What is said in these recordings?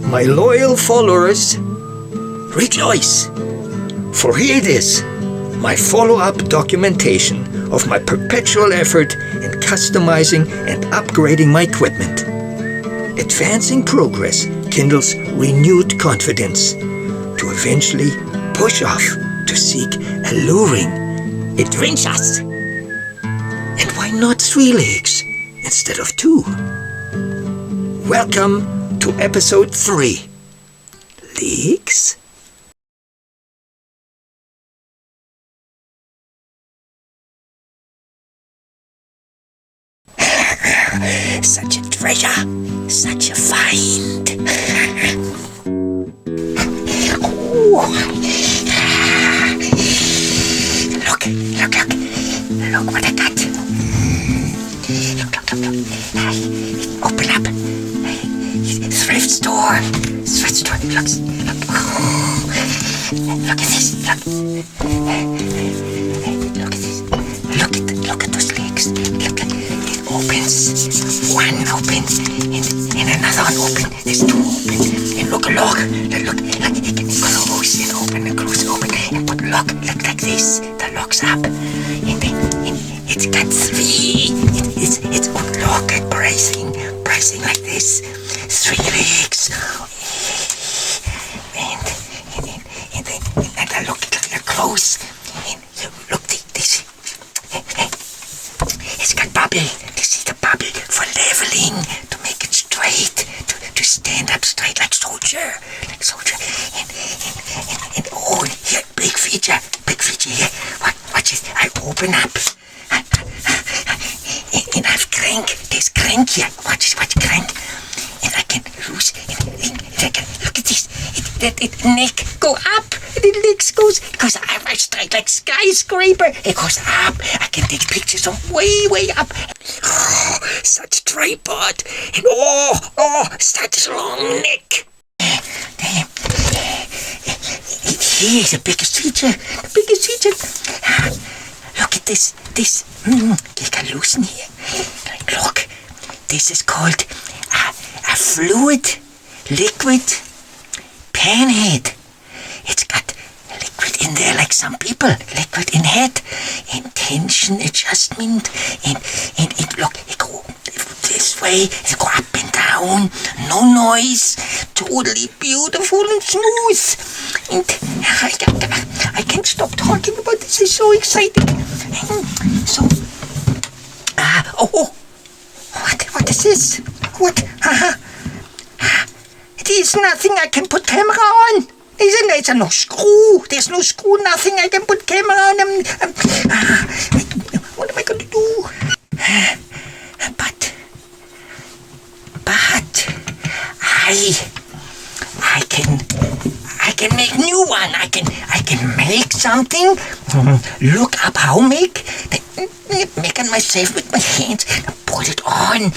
My loyal followers, rejoice! For here it is, my follow-up documentation of my perpetual effort in customizing and upgrading my equipment. Advancing progress kindles renewed confidence to eventually push off to seek alluring adventures. And why not 3 legs instead of 2? Welcome to episode 3. Legs? Such a treasure, such a find. Look what I got. Look. Open up. Thrift store. Look at this. Look at those legs. Look, it opens. One opens, and another one opens. There's 2 open. And look. It can close and open and close and open. And put lock like this. The lock's up. And it's got 3. It's unlocked, bracing like this. 3 legs. And I look close. And look this. It's got bubble. This is the bubble for leveling, to make it straight, to stand up straight like soldier. And oh, here, big feature here. Watch it. I open up. And I've crank. There's crank here. Watch crank. And I can loose. And I can, look at this. It neck go up. And the legs goes up straight like skyscraper. It goes up. I can take pictures of way up. Oh, such tripod. And such long neck. Here's the biggest feature. Look at this. You can loosen here. Look. This is called a fluid liquid pan head. It's got liquid in there like some people. Liquid in head. And tension adjustment. And look, it go this way. It go up and down. No noise. Totally beautiful and smooth. And I can't stop talking about this. It's so exciting. So, what is this? What? It is nothing I can put camera on. There's no screw. There's no screw, nothing I can put camera on. What am I going to do? But I can make new one. I can make something. Look up how make it myself with my hands and put it on. And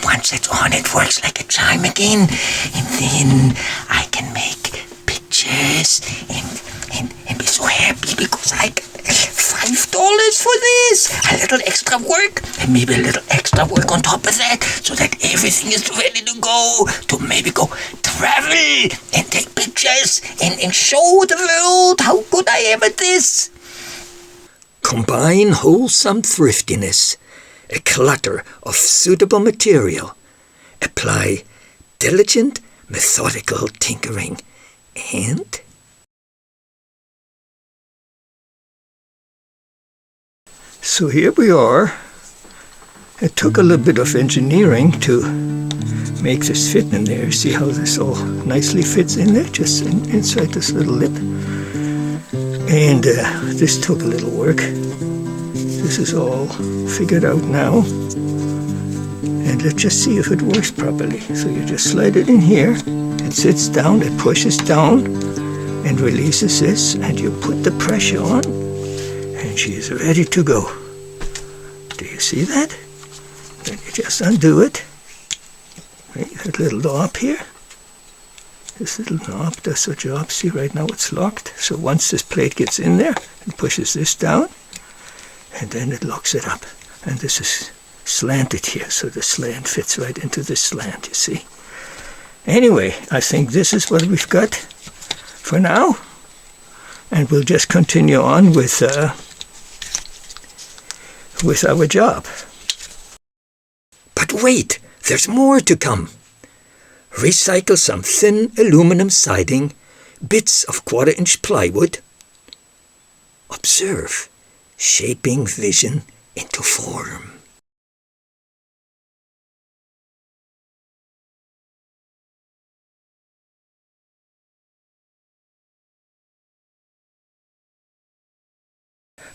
once it's on, it works like a chime again. And then I can make pictures and be so happy because I get $5 for this. A little extra work and maybe a little extra work on top of that, so that everything is ready to go, to maybe go travel and take pictures and show the world how good I am at this. Combine wholesome thriftiness, a clutter of suitable material. Apply diligent, methodical tinkering, and so here we are. It took a little bit of engineering to make this fit in there. See how this all nicely fits in there, just inside this little lip. And this took a little work. This is all figured out now. And let's just see if it works properly. So you just slide it in here. It sits down, it pushes down and releases this, and you put the pressure on, and she is ready to go. Do you see that? Then you just undo it. Right, that little knob here. This little knob does the job. See, right now it's locked. So once this plate gets in there, it pushes this down, and then it locks it up. And this is slanted here, so the slant fits right into this slant, you see. Anyway, I think this is what we've got for now. And we'll just continue on with our job. But wait, there's more to come. Recycle some thin aluminum siding, bits of 1/4-inch plywood. Observe, shaping vision into form.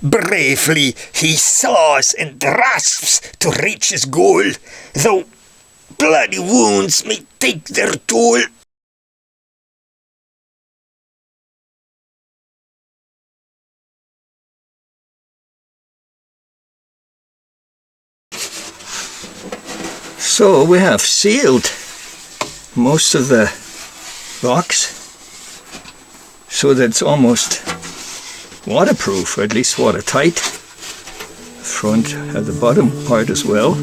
Bravely he saws and grasps to reach his goal, though bloody wounds may take their toll. So we have sealed most of the box so that it's almost waterproof, or at least watertight. Front at the bottom part as well.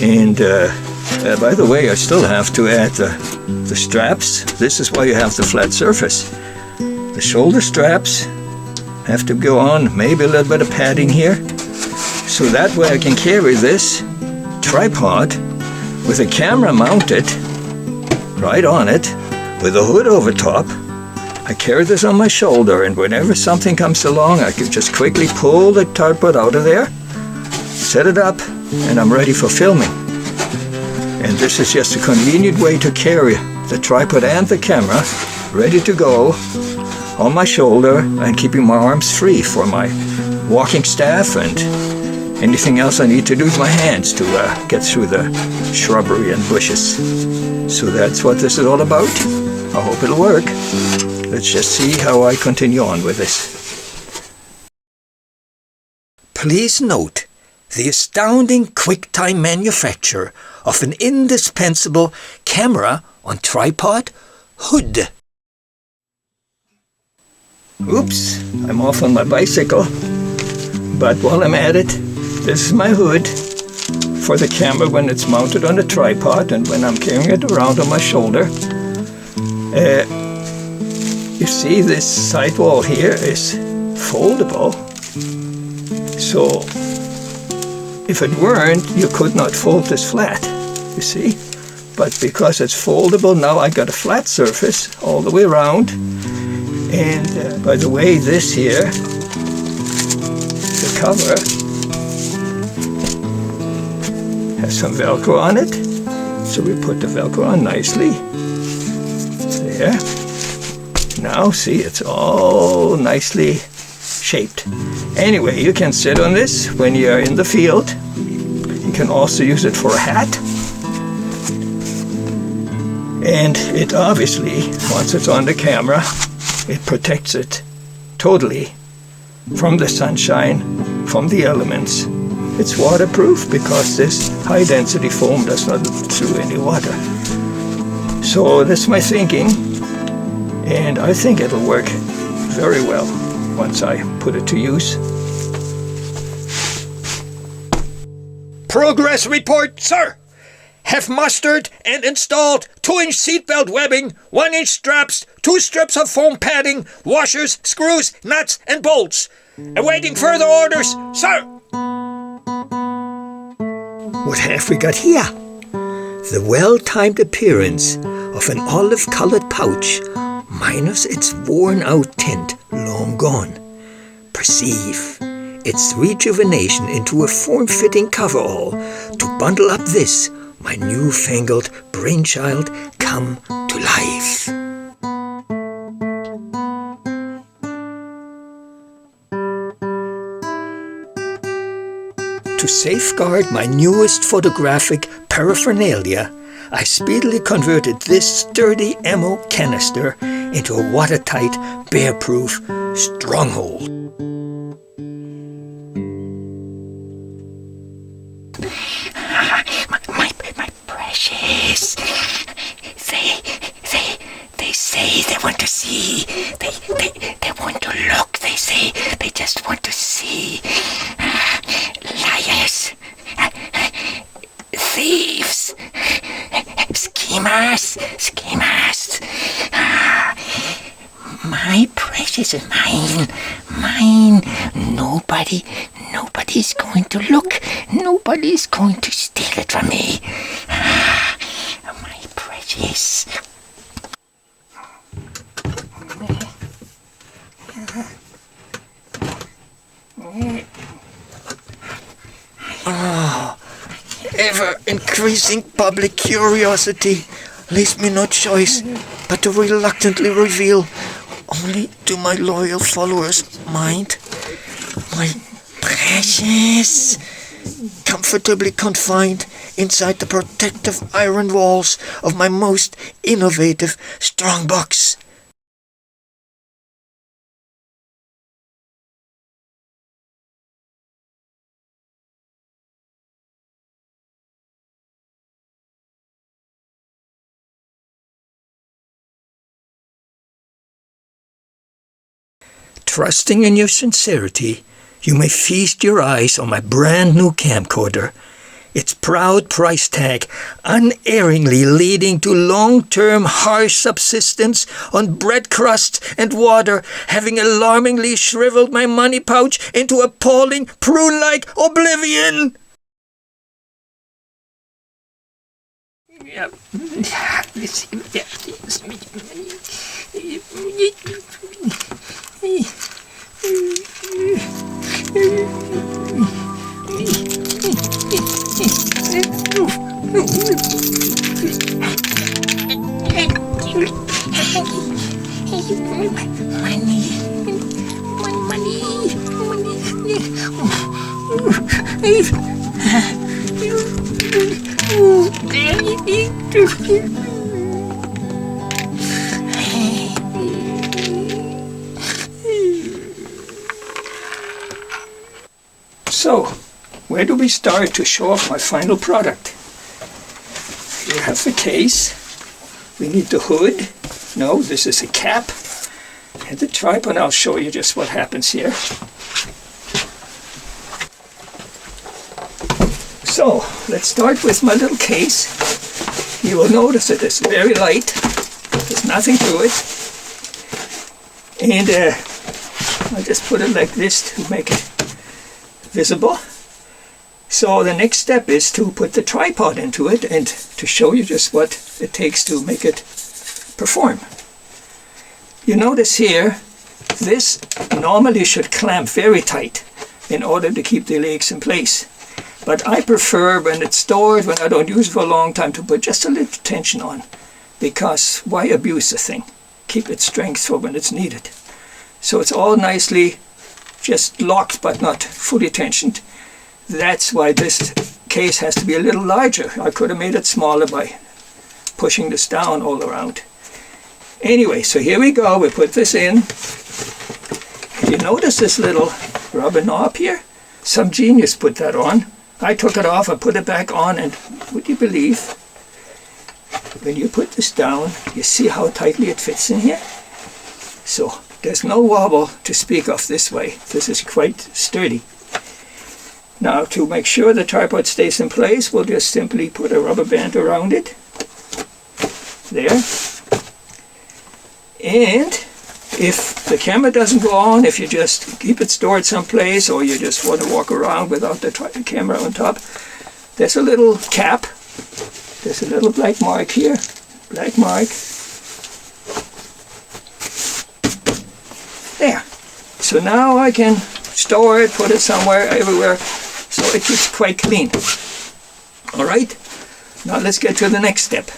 And by the way, I still have to add the straps. This is why you have the flat surface. The shoulder straps have to go on, maybe a little bit of padding here, so that way I can carry this tripod with a camera mounted right on it with a hood over top. I carry this on my shoulder, and whenever something comes along, I can just quickly pull the tripod out of there, set it up, and I'm ready for filming. And this is just a convenient way to carry the tripod and the camera ready to go on my shoulder and keeping my arms free for my walking staff and anything else I need to do with my hands to get through the shrubbery and bushes. So that's what this is all about. I hope it'll work. Let's just see how I continue on with this. Please note the astounding quick-time manufacture of an indispensable camera on tripod hood. Oops, I'm off on my bicycle. But while I'm at it, this is my hood for the camera when it's mounted on a tripod and when I'm carrying it around on my shoulder. You see, this sidewall here is foldable. So if it weren't, you could not fold this flat, you see. But because it's foldable, now I got a flat surface all the way around. And by the way, this here, the cover, has some Velcro on it. So we put the Velcro on nicely. There. Now, see, it's all nicely shaped. Anyway, you can sit on this when you're in the field. You can also use it for a hat. And it obviously, once it's on the camera, it protects it totally from the sunshine, from the elements. It's waterproof because this high-density foam does not leak through any water. So that's my thinking, and I think it'll work very well once I put it to use. Progress report, sir! Have mustered and installed 2-inch seatbelt webbing, 1-inch straps, 2 strips of foam padding, washers, screws, nuts, and bolts. Awaiting further orders, sir! What have we got here? The well-timed appearance of an olive-colored pouch, minus its worn-out tint long gone. Perceive its rejuvenation into a form-fitting coverall to bundle up this, my newfangled brainchild, come to life. To safeguard my newest photographic paraphernalia, I speedily converted this sturdy ammo canister into a watertight, bear-proof stronghold. My precious. They say they want to see. They want to look. They say they just want to see. Liars. Thieves. precious is mine. Mine. Nobody's going to look. Nobody's going to steal it from me. Ah, my precious. Oh, ever-increasing public curiosity leaves me no choice but to reluctantly reveal only to my loyal followers my precious, comfortably confined inside the protective iron walls of my most innovative strongbox. Trusting in your sincerity, you may feast your eyes on my brand new camcorder. Its proud price tag unerringly leading to long-term harsh subsistence on bread crusts and water, having alarmingly shriveled my money pouch into appalling prune-like oblivion. So, where do we start to show off my final product? Here I have the case. We need the hood. No, this is a cap. And the tripod, I'll show you just what happens here. So, let's start with my little case. You will notice that it's very light. There's nothing to it. And I'll just put it like this to make it visible. So the next step is to put the tripod into it and to show you just what it takes to make it perform. You notice here, this normally should clamp very tight in order to keep the legs in place. But I prefer when it's stored, when I don't use it for a long time, to put just a little tension on. Because why abuse the thing? Keep its strength for when it's needed. So it's all nicely just locked but not fully tensioned. That's why this case has to be a little larger. I could have made it smaller by pushing this down all around. Anyway, so here we go. We put this in. If you notice this little rubber knob here, some genius put that on. I took it off, I put it back on, and would you believe, when you put this down, you see how tightly it fits in here? So there's no wobble to speak of this way. This is quite sturdy. Now, to make sure the tripod stays in place, we'll just simply put a rubber band around it. There. And if the camera doesn't go on, if you just keep it stored someplace, or you just want to walk around without the camera on top, there's a little cap. There's a little black mark here. Black mark. There. So now I can store it, put it somewhere, everywhere, so it keeps quite clean. All right? Now let's get to the next step.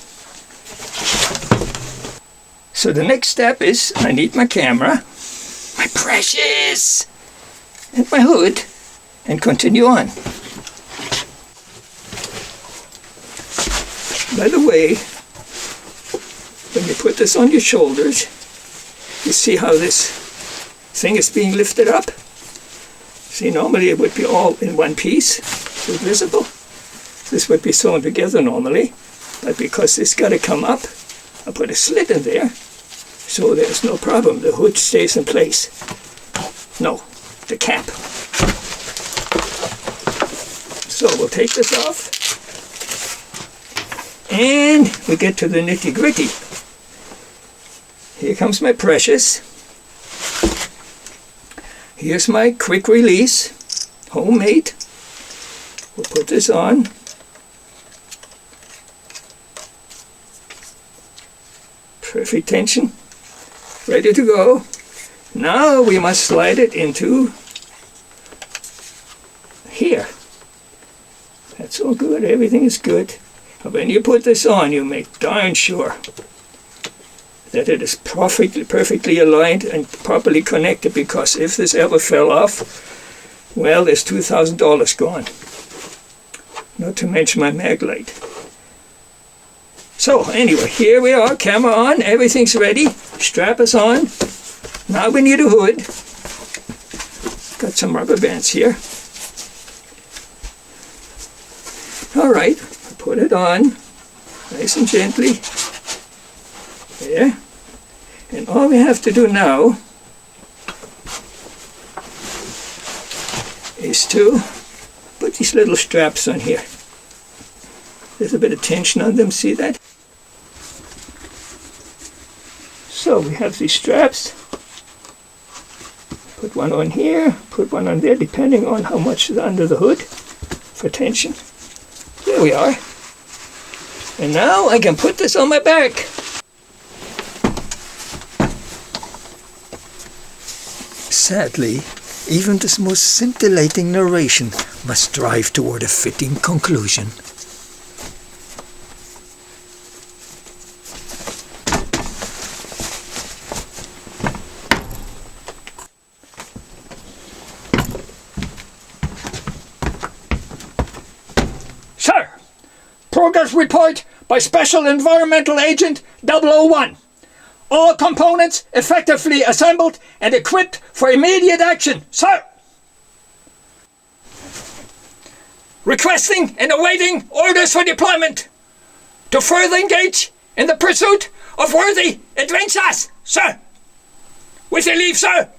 So the next step is I need my camera, my precious, and my hood, and continue on. By the way, when you put this on your shoulders, you see how this thing is being lifted up? See, normally it would be all in one piece, so visible. This would be sewn together normally, but because it's got to come up, I put a slit in there, so there's no problem. The hood stays in place. No, the cap. So we'll take this off, and we get to the nitty-gritty. Here comes my precious. Here's my quick release, homemade. We'll put this on. Perfect tension, ready to go. Now we must slide it into here. That's all good, everything is good. And when you put this on, you make darn sure that it is perfectly aligned and properly connected, because if this ever fell off, well, there's $2,000 gone. Not to mention my mag light. So anyway, here we are, camera on, everything's ready, strap is on. Now we need a hood. Got some rubber bands here. Alright, put it on, nice and gently. There. And all we have to do now is to put these little straps on here. There's a bit of tension on them, see that? So we have these straps. Put one on here, put one on there, depending on how much is under the hood for tension. There we are. And now I can put this on my back. Sadly, even this most scintillating narration must strive toward a fitting conclusion. Sir, progress report by Special Environmental Agent 001. All components effectively assembled and equipped for immediate action, sir. Requesting and awaiting orders for deployment to further engage in the pursuit of worthy adventures, sir. With your leave, sir.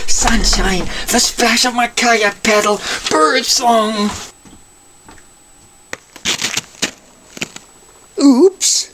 Sunshine, the splash of my kayak paddle, bird song. Oops.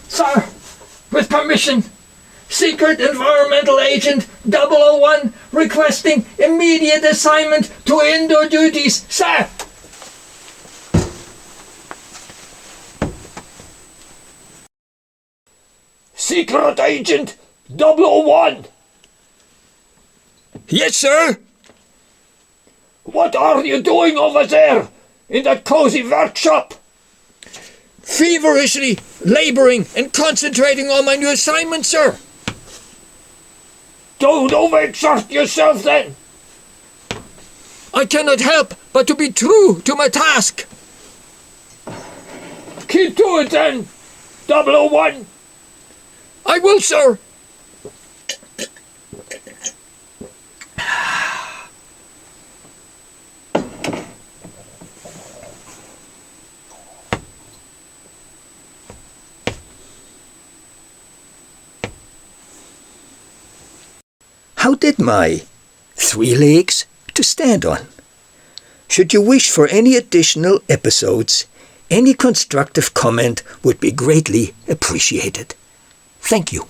Sir, with permission, Secret Environmental Agent 001 requesting immediate assignment to indoor duties, sir. Secret Agent 001. Yes, sir. What are you doing over there in that cozy workshop? Feverishly laboring and concentrating on my new assignment, sir. Don't overexert yourself then. I cannot help but to be true to my task. Keep to it then, 001. I will, sir. How did my 3 legs to stand on? Should you wish for any additional episodes, any constructive comment would be greatly appreciated. Thank you.